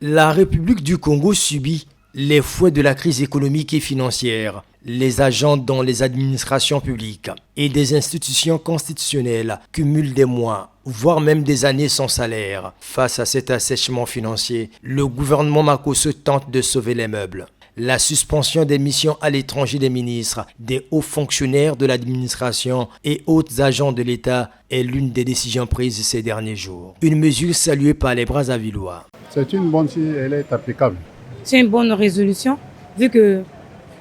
La République du Congo subit les fouets de la crise économique et financière. Les agents dans les administrations publiques et des institutions constitutionnelles cumulent des mois, voire même des années sans salaire. Face à cet assèchement financier, le gouvernement Makosso tente de sauver les meubles. La suspension des missions à l'étranger des ministres, des hauts fonctionnaires de l'administration et autres agents de l'État est l'une des décisions prises ces derniers jours. Une mesure saluée par les Brazzavillois. C'est une bonne si elle est applicable. C'est une bonne résolution, vu que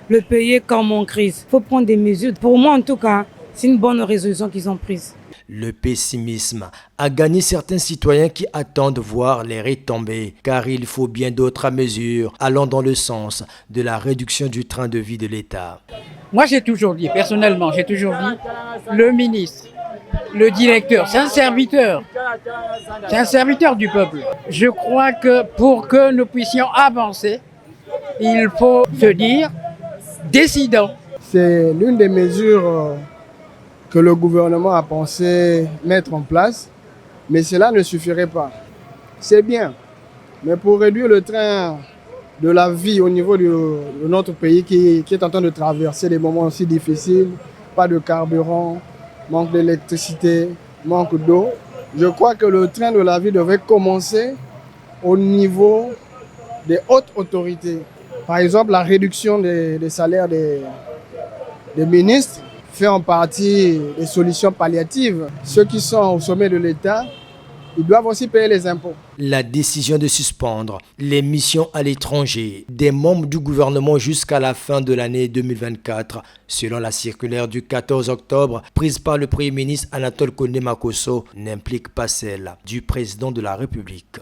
le pays est comme en crise. Il faut prendre des mesures. Pour moi, en tout cas, c'est une bonne résolution qu'ils ont prise. Le pessimisme a gagné certains citoyens qui attendent voir les retombées, car il faut bien d'autres mesures allant dans le sens de la réduction du train de vie de l'État. Moi, j'ai toujours dit, personnellement, le ministre, le directeur, c'est un serviteur. C'est un serviteur du peuple. Je crois que pour que nous puissions avancer, il faut se dire décidant. C'est l'une des mesures que le gouvernement a pensé mettre en place, mais cela ne suffirait pas. C'est bien, mais pour réduire le train de la vie au niveau de notre pays qui est en train de traverser des moments aussi difficiles, pas de carburant, manque d'électricité, manque d'eau, je crois que le train de la vie devrait commencer au niveau des hautes autorités. Par exemple, la réduction des salaires des ministres fait en partie des solutions palliatives. Ceux qui sont au sommet de l'État, ils doivent aussi payer les impôts. La décision de suspendre les missions à l'étranger des membres du gouvernement jusqu'à la fin de l'année 2024, selon la circulaire du 14 octobre prise par le Premier ministre Anatole Kone Makosso, n'implique pas celle du président de la République.